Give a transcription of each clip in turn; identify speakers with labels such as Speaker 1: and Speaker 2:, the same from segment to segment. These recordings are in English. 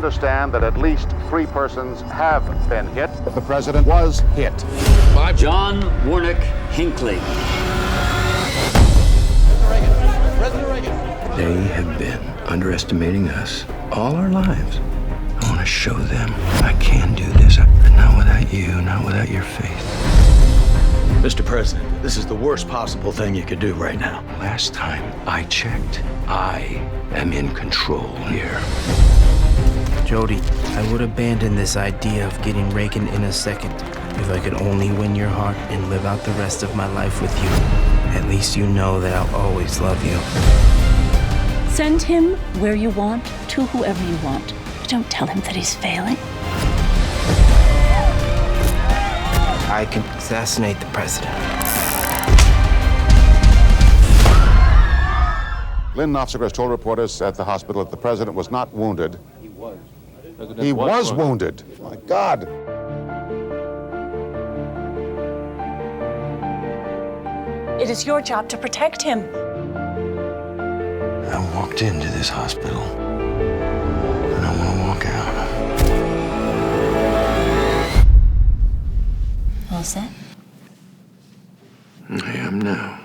Speaker 1: understand that at least 3 persons have been hit. The president was hit.
Speaker 2: John Hinkley.
Speaker 3: President Reagan.
Speaker 4: They have been underestimating us all our lives. I want to show them I can do this, but not without you, not without your faith.
Speaker 3: Mr. President, this is the worst possible thing you could do right now.
Speaker 4: Last time I checked, I am in control here.
Speaker 5: Jody, I would abandon this idea of getting Reagan in a second if I could only win your heart and live out the rest of my life with you. At least you know that I'll always love you.
Speaker 6: Send him where you want, to whoever you want. But don't tell him that he's failing.
Speaker 5: I can assassinate the president.
Speaker 1: Lynn Nofziger told reporters at the hospital that the president was not wounded.
Speaker 7: He was.
Speaker 1: He was wounded. My God.
Speaker 6: It is your job to protect him.
Speaker 4: I walked into this hospital, and I want to walk out.
Speaker 6: All set?
Speaker 4: I am now.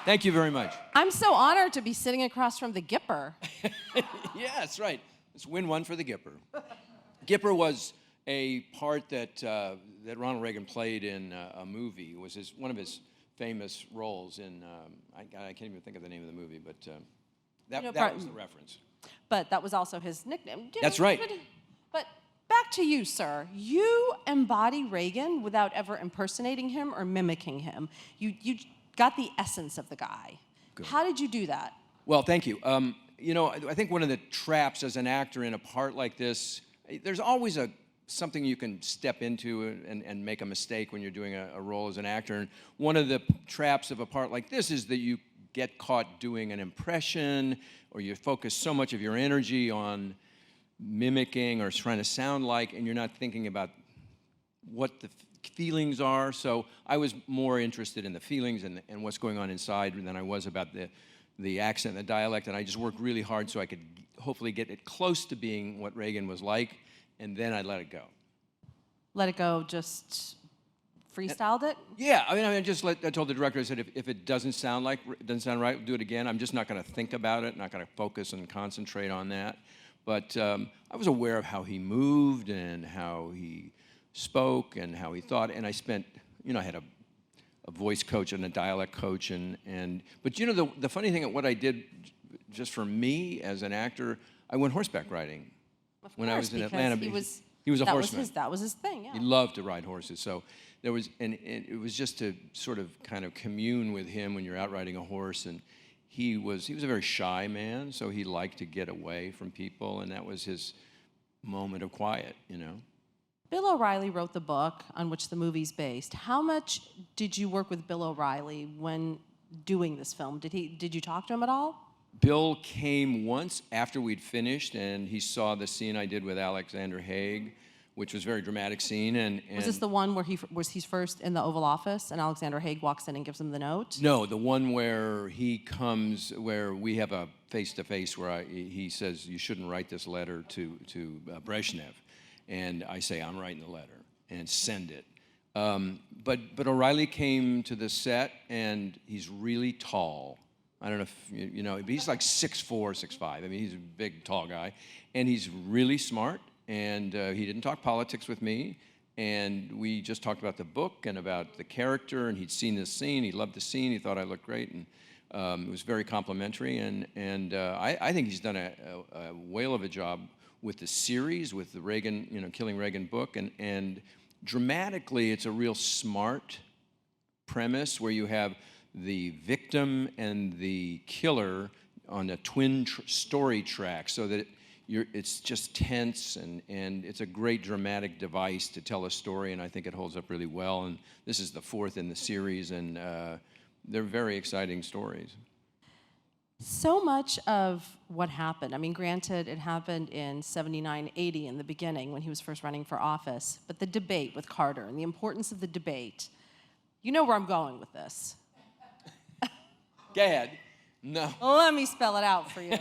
Speaker 7: Thank you very much.
Speaker 8: I'm so honored to be sitting across from the Gipper.
Speaker 7: Yeah, that's right. Let's win one for the Gipper. Gipper was a part that Ronald Reagan played in a movie. It was one of his famous roles in, I can't even think of the name of the movie, but that was the reference.
Speaker 8: But that was also his nickname.
Speaker 7: That's right.
Speaker 8: But back to you, sir. You embody Reagan without ever impersonating him or mimicking him. You got the essence of the guy.
Speaker 7: Good.
Speaker 8: How did you do that?
Speaker 7: Well, thank you. I think one of the traps as an actor in a part like this, there's always something you can step into and make a mistake when you're doing a role as an actor. And one of the traps of a part like this is that you get caught doing an impression, or you focus so much of your energy on mimicking or trying to sound like, and you're not thinking about what the feelings are. So I was more interested in the feelings and what's going on inside than I was about the accent and the dialect, and I just worked really hard so I could hopefully get it close to being what Reagan was like, and then I let it go.
Speaker 8: Let it go, just freestyled it?
Speaker 7: Yeah, I told the director, I said, if it doesn't sound right, do it again. I'm just not going to think about it, not going to focus and concentrate on that. But I was aware of how he moved and how he spoke and how he thought, and I spent, I had a voice coach and a dialect coach, but the funny thing, what I did just for me as an actor, I went horseback riding when I was in Atlanta. He was a horseman.
Speaker 8: That was his thing, yeah.
Speaker 7: He loved to ride horses, so there was, and it was just to sort of kind of commune with him when you're out riding a horse, and he was a very shy man, so he liked to get away from people, and that was his moment of quiet,
Speaker 8: Bill OReilly wrote the book on which the movie's based. How much did you work with Bill OReilly when doing this film? Did you talk to him at all?
Speaker 7: Bill came once after we'd finished, and he saw the scene I did with Alexander Haig, which was a very dramatic scene. And
Speaker 8: was this the one where he's first in the Oval Office and Alexander Haig walks in and gives him the note?
Speaker 7: No, the one where he comes, where we have a face-to-face where he says, you shouldn't write this letter to Brezhnev. And I say, I'm writing the letter, and send it. But OReilly came to the set, and he's really tall. I don't know if you know, but he's like 6'4", 6'5". I mean, he's a big, tall guy. And he's really smart, and he didn't talk politics with me. And we just talked about the book and about the character, and he'd seen this scene. He loved the scene. He thought I looked great, and it was very complimentary. And I think he's done a whale of a job with the series, with the Reagan, Killing Reagan book, and dramatically, it's a real smart premise where you have the victim and the killer on a twin story track, so that it's just tense, and it's a great dramatic device to tell a story, and I think it holds up really well. And this is the 4th in the series, and they're very exciting stories.
Speaker 8: So much of what happened, I mean, granted, it happened in 79, 80 in the beginning when he was first running for office, but the debate with Carter and the importance of the debate, you know where I'm going with this.
Speaker 7: Go ahead. No.
Speaker 8: Let me spell it out for you.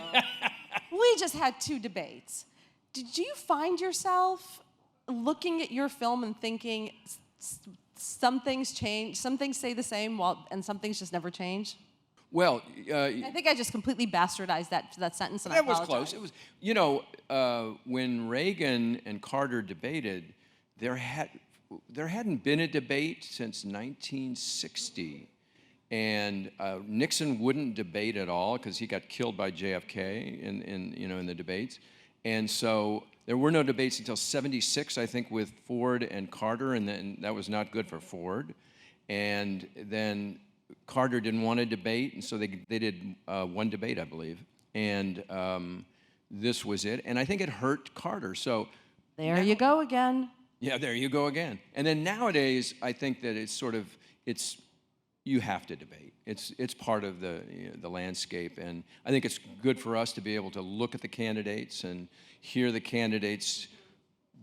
Speaker 8: We just had 2 debates. Did you find yourself looking at your film and thinking some things change, some things stay the same, and some things just never change?
Speaker 7: Well,
Speaker 8: I think I just completely bastardized that sentence, and
Speaker 7: that
Speaker 8: I apologize.
Speaker 7: was close. It was, when Reagan and Carter debated, there hadn't been a debate since 1960. And Nixon wouldn't debate at all because he got killed by JFK in the debates. And so there were no debates until 76, I think, with Ford and Carter, and then that was not good for Ford. And then Carter didn't want to debate, and so they did 1 debate, I believe. And this was it. And I think it hurt Carter. So
Speaker 8: there you go again.
Speaker 7: Yeah, there you go again. And then nowadays, I think that it's you have to debate. It's part of the landscape, and I think it's good for us to be able to look at the candidates and hear the candidates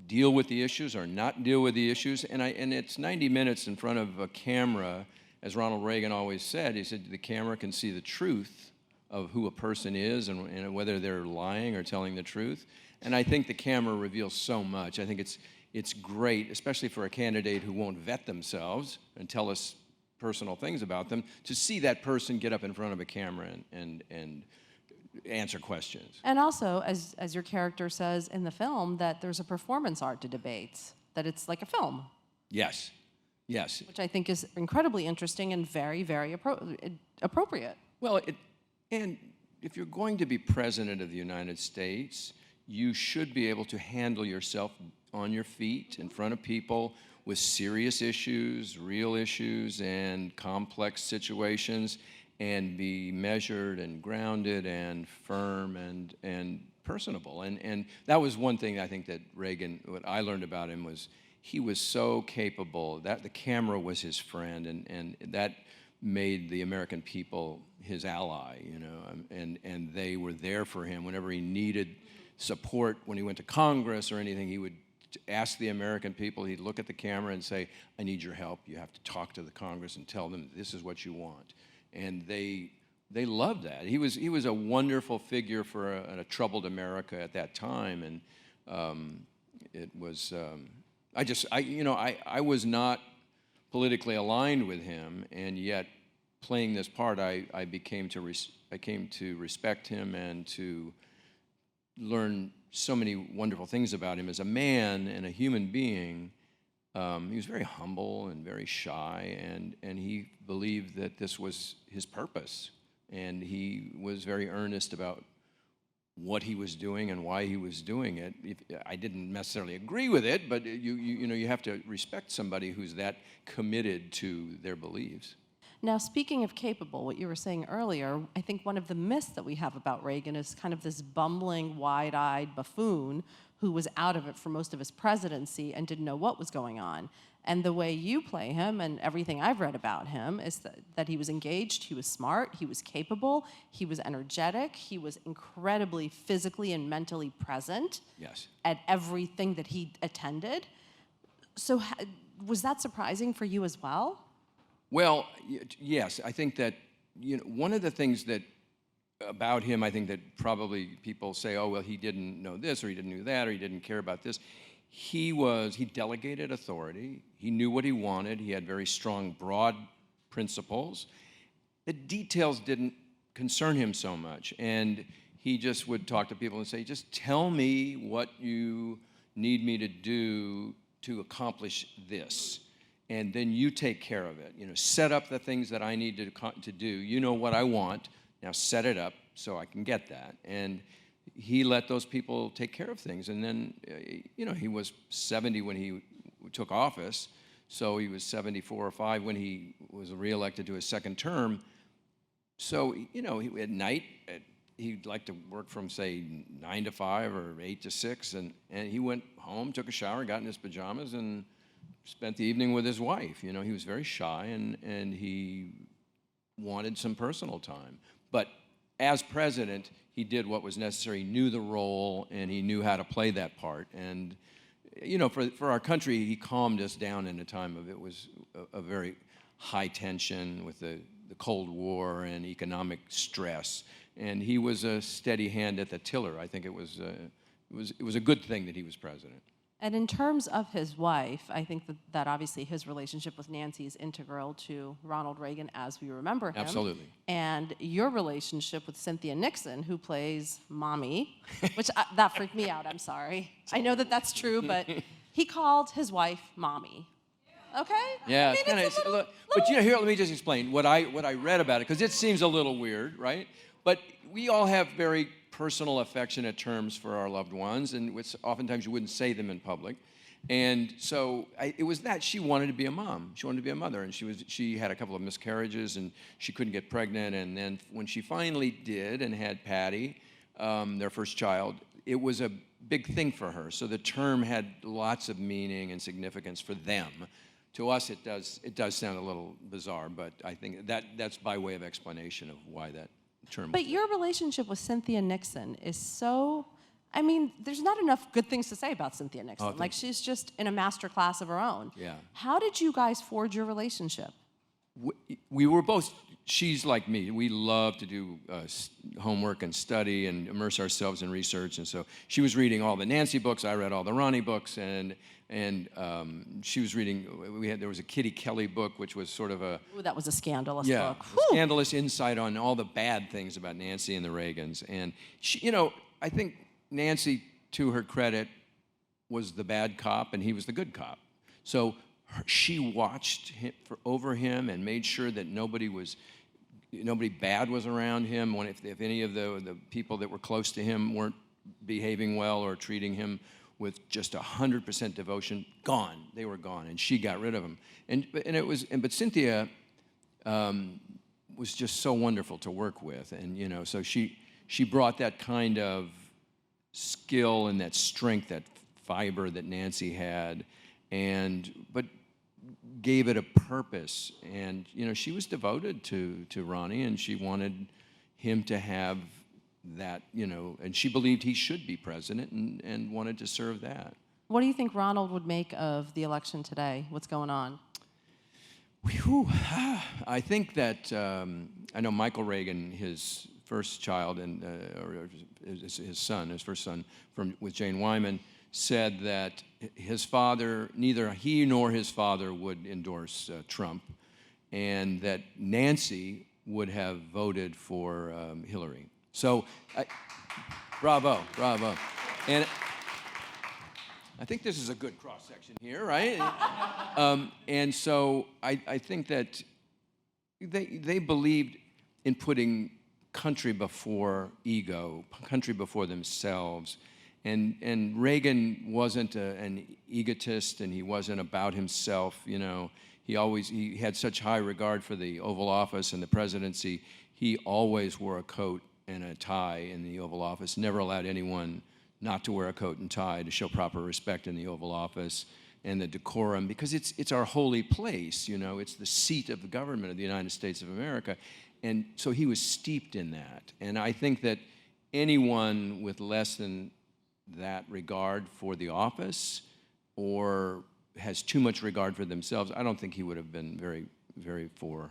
Speaker 7: deal with the issues or not deal with the issues. And it's 90 minutes in front of a camera, as Ronald Reagan always said. He said the camera can see the truth of who a person is and whether they're lying or telling the truth. And I think the camera reveals so much. I think it's great, especially for a candidate who won't vet themselves and tell us personal things about them, to see that person get up in front of a camera and answer questions.
Speaker 8: And also, as your character says in the film, that there's a performance art to debates, that it's like a film.
Speaker 7: Yes, yes.
Speaker 8: Which I think is incredibly interesting and very, very appropriate.
Speaker 7: Well, and if you're going to be president of the United States, you should be able to handle yourself on your feet in front of people with serious issues, real issues, and complex situations, and be measured and grounded and firm and personable. And that was one thing I think that Reagan, what I learned about him was he was so capable that the camera was his friend, and that made the American people his ally, and they were there for him whenever he needed support. When he went to Congress or anything, he would ask the American people. He'd look at the camera and say, I need your help. You have to talk to the Congress and tell them this is what you want. And they loved that. He was a wonderful figure for a troubled America at that time. And it was, I was not politically aligned with him, and yet playing this part, I came to respect him and to learn so many wonderful things about him as a man and a human being. He was very humble and very shy, and he believed that this was his purpose. And he was very earnest about what he was doing and why he was doing it. I didn't necessarily agree with it, but you have to respect somebody who's that committed to their beliefs.
Speaker 8: Now, speaking of capable, what you were saying earlier, I think one of the myths that we have about Reagan is kind of this bumbling, wide-eyed buffoon who was out of it for most of his presidency and didn't know what was going on. And the way you play him, and everything I've read about him, is that he was engaged, he was smart, he was capable, he was energetic, he was incredibly physically and mentally present.
Speaker 7: Yes.
Speaker 8: At everything that he attended. So was that surprising for you as well?
Speaker 7: Well, yes. I think that one of the things that about him, I think that probably people say, oh, well, he didn't know this, or he didn't know that, or he didn't care about this. He delegated authority. He knew what he wanted. He had very strong, broad principles. The details didn't concern him so much. And he just would talk to people and say, just tell me what you need me to do to accomplish this. And then you take care of it. Set up the things that I need to do. You know what I want. Now set it up so I can get that. And he let those people take care of things. And then, he was 70 when he took office. So he was 74 or 5 when he was reelected to his second term. So, at night, he'd like to work from, say, 9 to 5 or 8 to 6. And he went home, took a shower, got in his pajamas, and spent the evening with his wife. He was very shy, and he wanted some personal time. But as president, he did what was necessary. He knew the role, and he knew how to play that part. And, for our country, he calmed us down in a time of it was a very high tension with the the Cold War and economic stress. And he was a steady hand at the tiller. I think it was a good thing that he was president.
Speaker 8: And in terms of his wife, I think that obviously his relationship with Nancy is integral to Ronald Reagan as we remember him.
Speaker 7: Absolutely.
Speaker 8: And your relationship with Cynthia Nixon, who plays Mommy, which that freaked me out, I'm sorry. I know that that's true, but he called his wife Mommy. Okay?
Speaker 7: Yeah,
Speaker 8: I mean,
Speaker 7: it's kind of. But you know, here, let me just explain what I read about it, because it seems a little weird, right? But we all have very personal, affectionate terms for our loved ones, and which oftentimes you wouldn't say them in public. And so it was that she wanted to be a mom. She wanted to be a mother, and she had a couple of miscarriages, and she couldn't get pregnant. And then when she finally did and had Patty, their first child, it was a big thing for her. So the term had lots of meaning and significance for them. To us, it does sound a little bizarre, but I think that's by way of explanation of why that term.
Speaker 8: But your relationship with Cynthia Nixon is so, I mean, there's not enough good things to say about Cynthia Nixon. Like, she's just in a master class of her own.
Speaker 7: Yeah.
Speaker 8: How did you guys forge your relationship?
Speaker 7: We were both, she's like me. We love to do homework and study and immerse ourselves in research. And so she was reading all the Nancy books. I read all the Ronnie books. And she was reading, there was a Kitty Kelly book, which was sort of a...
Speaker 8: Ooh, that was a scandalous
Speaker 7: book.
Speaker 8: Whew.
Speaker 7: Scandalous insight on all the bad things about Nancy and the Reagans. And she, you know, I think Nancy, to her credit, was the bad cop and he was the good cop. So she watched over him and made sure that nobody bad was around him. If any of the people that were close to him weren't behaving well or treating him with just 100% devotion, gone. They were gone, and she got rid of them. But Cynthia was just so wonderful to work with, and you know, so she brought that kind of skill and that strength, that fiber that Nancy had, but gave it a purpose. And you know, she was devoted to Ronnie, and she wanted him to have that, you know, and she believed he should be president and wanted to serve that.
Speaker 8: What do you think Ronald would make of the election today? What's going on?
Speaker 7: Whew. I think that, I know Michael Reagan, his first child, or his son, his first son with Jane Wyman, said that his father, neither he nor his father would endorse Trump, and that Nancy would have voted for Hillary. So, bravo. And I think this is a good cross-section here, right? And so I think that they believed in putting country before ego, country before themselves. And Reagan wasn't an egotist, and he wasn't about himself, you know. He had such high regard for the Oval Office and the presidency. He always wore a coat and a tie in the Oval Office, never allowed anyone not to wear a coat and tie, to show proper respect in the Oval Office, and the decorum, because it's our holy place, you know, it's the seat of the government of the United States of America. And so he was steeped in that. And I think that anyone with less than that regard for the office or has too much regard for themselves, I don't think he would have been very, very for.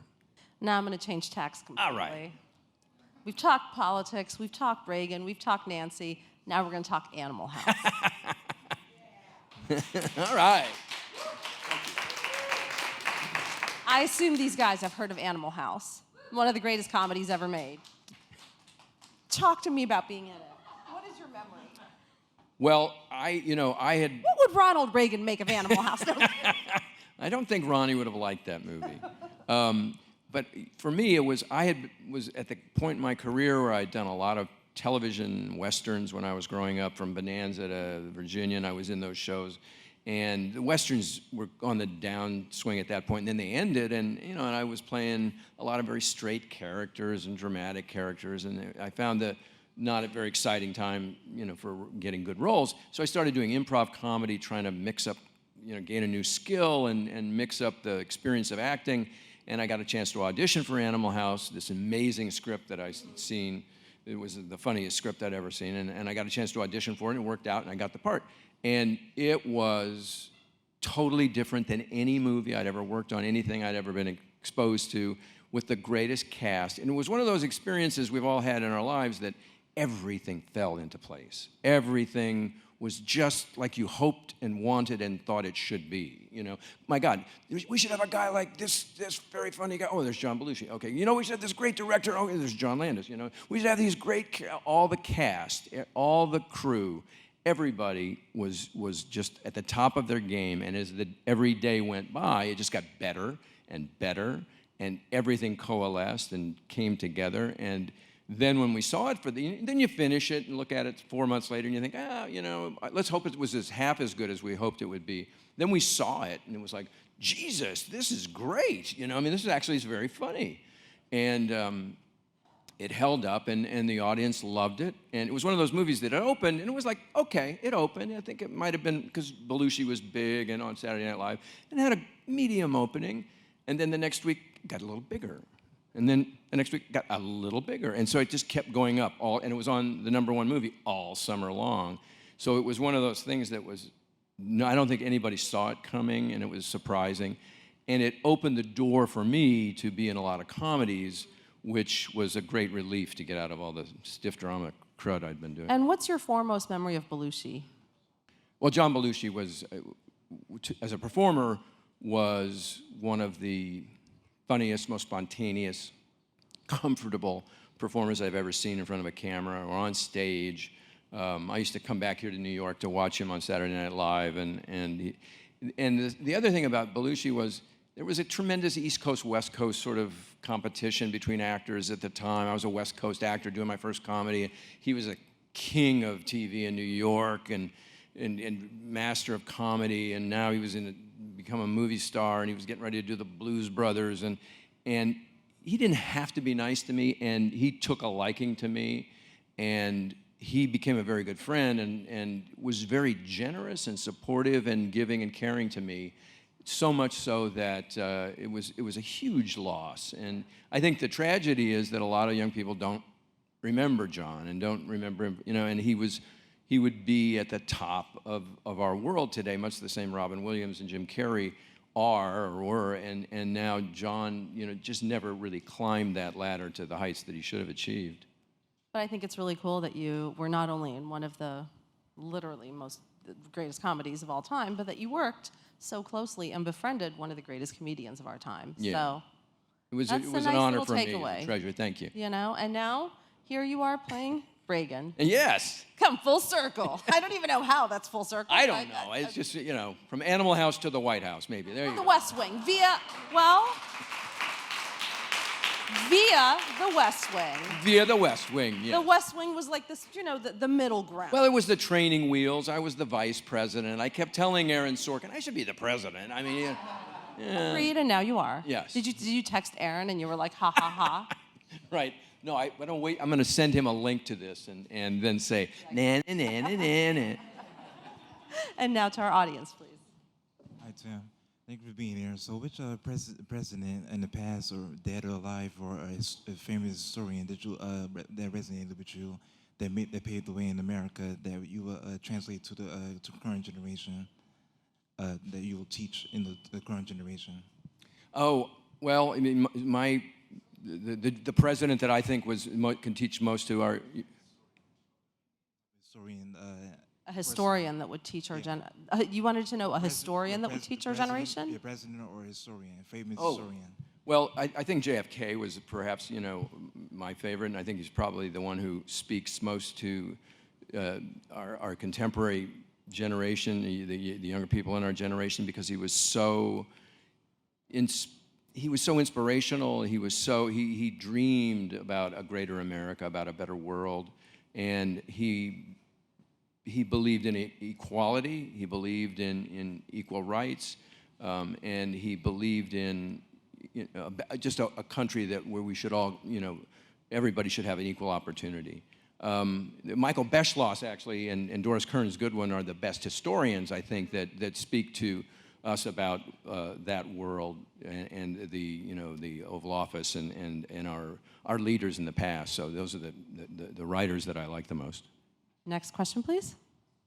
Speaker 8: Now I'm going to change tacks completely.
Speaker 7: All right.
Speaker 8: We've talked politics, we've talked Reagan, we've talked Nancy. Now we're going to talk Animal House.
Speaker 7: All right.
Speaker 8: I assume these guys have heard of Animal House, one of the greatest comedies ever made. Talk to me about being in it. What is your memory?
Speaker 7: Well, I had...
Speaker 8: What would Ronald Reagan make of Animal House?
Speaker 7: I don't think Ronnie would have liked that movie. But for me, was at the point in my career where I'd done a lot of television westerns when I was growing up, from Bonanza to Virginia, and I was in those shows. And the westerns were on the downswing at that point, and then they ended, and you know, and I was playing a lot of very straight characters and dramatic characters, and I found that not a very exciting time, you know, for getting good roles. So I started doing improv comedy, trying to mix up, you know, gain a new skill and mix up the experience of acting. And I got a chance to audition for Animal House, this amazing script that I'd seen. It was the funniest script I'd ever seen, and I got a chance to audition for it, and it worked out, and I got the part. And it was totally different than any movie I'd ever worked on, anything I'd ever been exposed to. with the greatest cast. And it was one of those experiences we've all had in our lives that everything fell into place. Everything was just like you hoped and wanted and thought it should be. You know, my God, we should have a guy like this very funny guy. Oh, there's John Belushi. Okay, you know, we should have this great director. Oh, there's John Landis. You know, we should have these great, all the cast, all the crew. Everybody was just at the top of their game, and as every day went by, it just got better and better, and everything coalesced and came together. And then when we saw it then you finish it and look at it 4 months later, and you think, you know, let's hope it was half as good as we hoped it would be. Then we saw it, and it was like, Jesus, this is great. You know, I mean, this is very funny, and it held up, and the audience loved it. And it was one of those movies that it opened, and it was like, okay, it opened. I think it might have been because Belushi was big and on Saturday Night Live, and it had a medium opening. And then the next week, it got a little bigger. And then the next week, it got a little bigger. And so it just kept going up. And it was on the #1 movie all summer long. So it was one of those things that was, I don't think anybody saw it coming, and it was surprising. And it opened the door for me to be in a lot of comedies, which was a great relief to get out of all the stiff drama crud I'd been doing.
Speaker 8: And what's your foremost memory of Belushi?
Speaker 7: Well, John Belushi was, as a performer, was one of the funniest, most spontaneous, comfortable performers I've ever seen in front of a camera or on stage. I used to come back here to New York to watch him on Saturday Night Live, and the other thing about Belushi was there was a tremendous East Coast, West Coast sort of competition between actors at the time. I was a West Coast actor doing my first comedy. He was a king of TV in New York and master of comedy, and now he was become a movie star, and he was getting ready to do the Blues Brothers, and he didn't have to be nice to me, and he took a liking to me, and he became a very good friend and was very generous and supportive and giving and caring to me. So much so that it was a huge loss. And I think the tragedy is that a lot of young people don't remember John and don't remember him, you know, and he would be at the top of our world today, much the same Robin Williams and Jim Carrey are or were, and now John, you know, just never really climbed that ladder to the heights that he should have achieved.
Speaker 8: But I think it's really cool that you were not only in one of the literally the greatest comedies of all time, but that you worked so closely and befriended one of the greatest comedians of our time.
Speaker 7: Yeah.
Speaker 8: So
Speaker 7: it was
Speaker 8: that's
Speaker 7: an
Speaker 8: nice
Speaker 7: honor
Speaker 8: little
Speaker 7: for me,
Speaker 8: takeaway.
Speaker 7: treasure. Thank you.
Speaker 8: You know, and now here you are playing Reagan.
Speaker 7: And yes.
Speaker 8: Come full circle. I don't even know how that's full circle.
Speaker 7: I don't know. It's just, you know, from Animal House to the White House, maybe. There you go.
Speaker 8: The West Wing via the West Wing.
Speaker 7: Via the West Wing, yeah.
Speaker 8: The West Wing was like this, you know, the middle ground.
Speaker 7: Well, it was the training wheels. I was the vice president. I kept telling Aaron Sorkin, I should be the president. I mean, yeah.
Speaker 8: Agreed, and now you are.
Speaker 7: Yes.
Speaker 8: Did you text Aaron and you were like, ha ha ha?
Speaker 7: Right. No, I don't wait. I'm going to send him a link to this and then say, na na na na na.
Speaker 8: And now to our audience, please.
Speaker 9: Hi, Tim. Thank you for being here. So which president in the past, or dead or alive, or a famous historian that resonated with you, that paved the way in America, that you will translate to the current generation, that you will teach in the current generation? Oh, well, I mean, the president that I think can teach most to our historian.
Speaker 8: A historian that would teach our you wanted to know a historian that would teach our generation?
Speaker 9: A president or a historian, a famous historian.
Speaker 7: Well, I think JFK was perhaps, you know, my favorite, and I think he's probably the one who speaks most to our contemporary generation, the younger people in our generation, because he was so inspirational. He dreamed about a greater America, about a better world, and he believed in equality, he believed in equal rights, and he believed in just a country where we should all, you know, everybody should have an equal opportunity. Michael Beschloss, actually, and Doris Kearns Goodwin are the best historians, I think, that speak to us about that world and the Oval Office and our leaders in the past. So those are the writers that I like the most.
Speaker 8: Next question, please.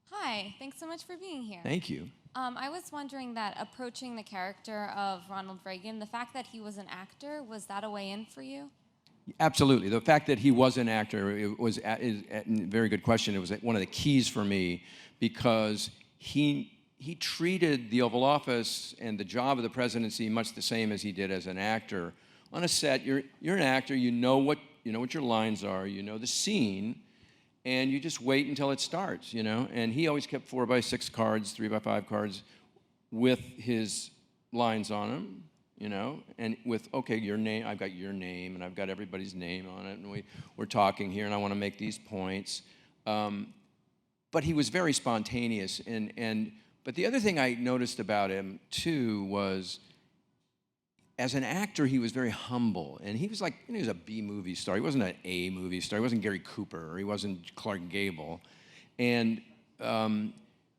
Speaker 10: Hi, thanks so much for being here.
Speaker 7: Thank you.
Speaker 10: I was wondering that approaching the character of Ronald Reagan, the fact that he was an actor, was that a way in for you?
Speaker 7: Absolutely. The fact that he was an actor is a very good question. It was one of the keys for me because he treated the Oval Office and the job of the presidency much the same as he did as an actor. On a set, you're an actor. You know what your lines are. You know the scene, and you just wait until it starts. And he always kept 4x6 cards, 3x5 cards, with his lines on them. And with, okay, your name, I've got your name, and I've got everybody's name on it, and we're talking here, and I want to make these points. But he was very spontaneous, but the other thing I noticed about him, too, was as an actor, he was very humble, and he was like, he was a B movie star. He wasn't an A movie star. He wasn't Gary Cooper, or he wasn't Clark Gable. And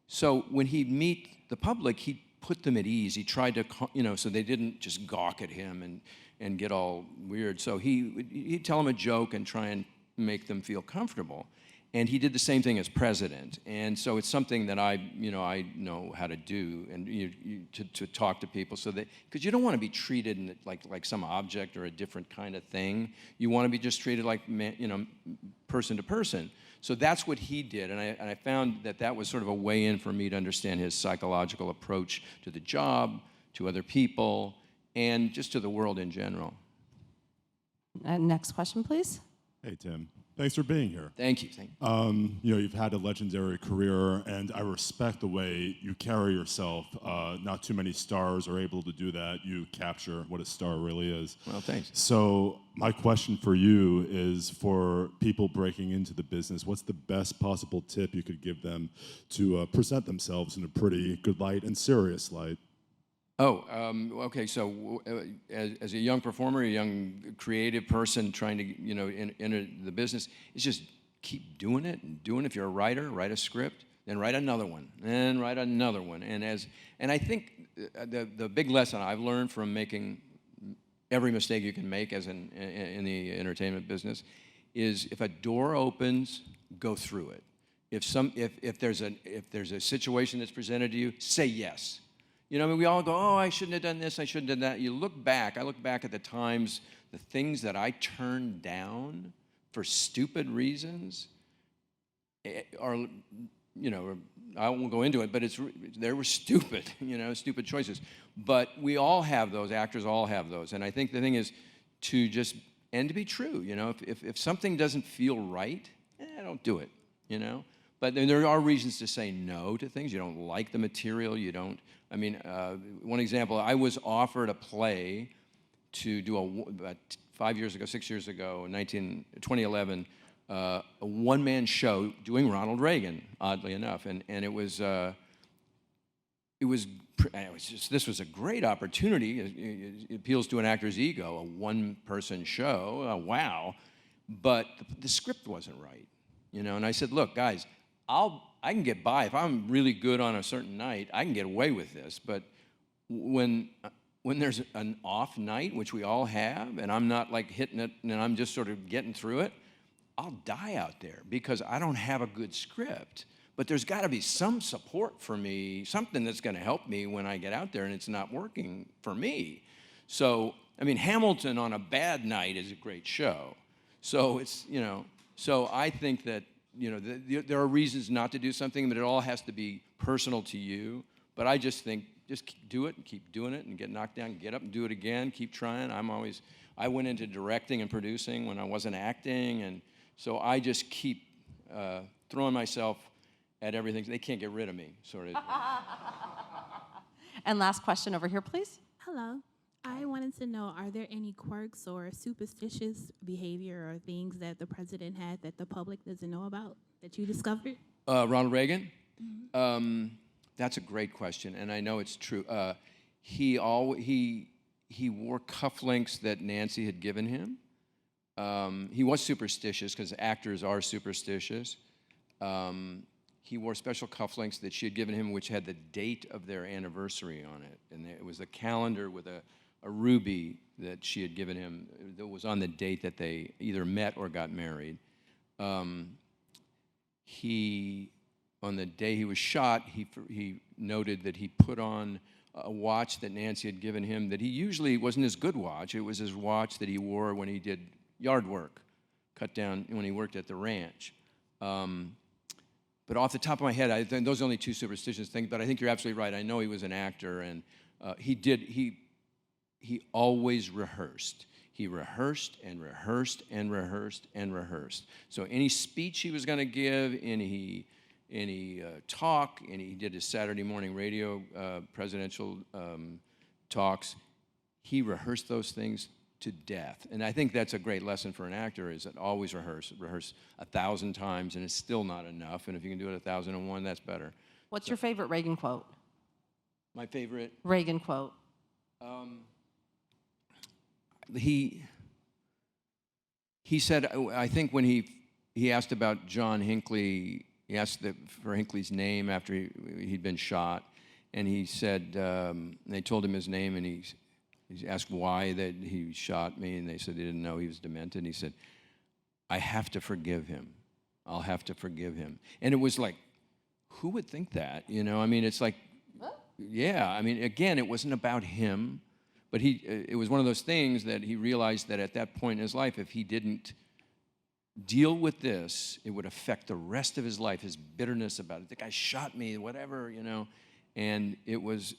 Speaker 7: so when he'd meet the public, he'd put them at ease. He tried to, so they didn't just gawk at him and get all weird. So he'd tell them a joke and try and make them feel comfortable. And he did the same thing as president. And so it's something that I know how to do, and to talk to people, so that, because you don't want to be treated like some object or a different kind of thing. You want to be just treated like person to person. So that's what he did, and I found that was sort of a way in for me to understand his psychological approach to the job, to other people, and just to the world in general.
Speaker 8: Next question, please.
Speaker 11: Hey, Tim. Thanks for being here.
Speaker 7: Thank you.
Speaker 11: You've had a legendary career, and I respect the way you carry yourself. Not too many stars are able to do that. You capture what a star really is.
Speaker 7: Well, thanks.
Speaker 11: So my question for you is, for people breaking into the business, what's the best possible tip you could give them to present themselves in a pretty good light and serious light?
Speaker 7: Okay. So, as a young performer, a young creative person trying to, enter the business, it's just keep doing it and doing it. If you're a writer, write a script, then write another one, and write another one. And I think the big lesson I've learned from making every mistake you can make in the entertainment business is, if a door opens, go through it. If there's a situation that's presented to you, say yes. We all go, oh, I shouldn't have done this, I shouldn't have done that. I look back at the times, the things that I turned down for stupid reasons are, I won't go into it, but they were stupid, stupid choices. But we all have those, actors all have those. And I think the thing is to be true, if something doesn't feel right, don't do it, But there are reasons to say no to things. You don't like the material, one example, I was offered a play to do about 6 years ago, 2011, a one-man show doing Ronald Reagan, oddly enough, and this was a great opportunity. It appeals to an actor's ego, a one-person show, wow, but the script wasn't right, and I said, look, guys, I can get by. If I'm really good on a certain night, I can get away with this. But when there's an off night, which we all have, and I'm not like hitting it and I'm just sort of getting through it, I'll die out there because I don't have a good script. But there's got to be some support for me, something that's going to help me when I get out there and it's not working for me. So, Hamilton on a bad night is a great show. So so I think that, there are reasons not to do something, but it all has to be personal to you. But I just think, just do it and keep doing it and get knocked down, get up and do it again, keep trying. I went into directing and producing when I wasn't acting, and so I just keep throwing myself at everything. They can't get rid of me, sort of.
Speaker 8: And last question over here, please.
Speaker 12: Hello. I wanted to know, are there any quirks or superstitious behavior or things that the president had that the public doesn't know about that you discovered?
Speaker 7: Ronald Reagan? Mm-hmm. That's a great question, and I know it's true. He wore cufflinks that Nancy had given him. He was superstitious, because actors are superstitious. He wore special cufflinks that she had given him, which had the date of their anniversary on it. And it was a calendar with a ruby that she had given him that was on the date that they either met or got married. on the day he was shot, he noted that he put on a watch that Nancy had given him that he usually wasn't his good watch. It was his watch that he wore when he did yard work, cut down when he worked at the ranch. But off the top of my head, I think those are only two superstitious things, but I think you're absolutely right. I know he was an actor, and he always rehearsed. He rehearsed and rehearsed and rehearsed and rehearsed. So any speech he was going to give, any talk, and he did his Saturday morning radio presidential talks, he rehearsed those things to death. And I think that's a great lesson for an actor, is that always rehearse 1,000 times, and it's still not enough. And if you can do it 1,001, that's better.
Speaker 8: What's your favorite Reagan quote?
Speaker 7: My favorite?
Speaker 8: Reagan quote.
Speaker 7: He said, I think when he asked about John Hinkley, he asked for Hinkley's name after he'd been shot, and he said, they told him his name, and he asked why that he shot me, and they said they didn't know he was demented, and he said, I have to forgive him. I'll have to forgive him. And it was like, who would think that? You know, I mean, it's like, yeah, I mean, again, it wasn't about him, but it was one of those things that he realized that at that point in his life, if he didn't deal with this, it would affect the rest of his life, his bitterness about it. The guy shot me, whatever, you know, and it was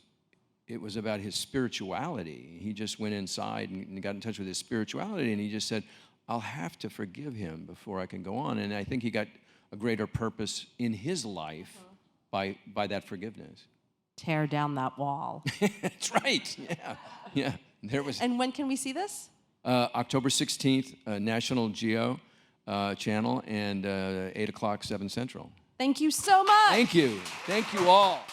Speaker 7: about his spirituality. He just went inside and got in touch with his spirituality, and he just said, I'll have to forgive him before I can go on. And I think he got a greater purpose in his life by that forgiveness.
Speaker 8: Tear down that wall.
Speaker 7: That's right, yeah. There was.
Speaker 8: And when can we see this?
Speaker 7: October 16th, National Geo Channel, and 8 o'clock, 7 Central.
Speaker 8: Thank you so much.
Speaker 7: Thank you all.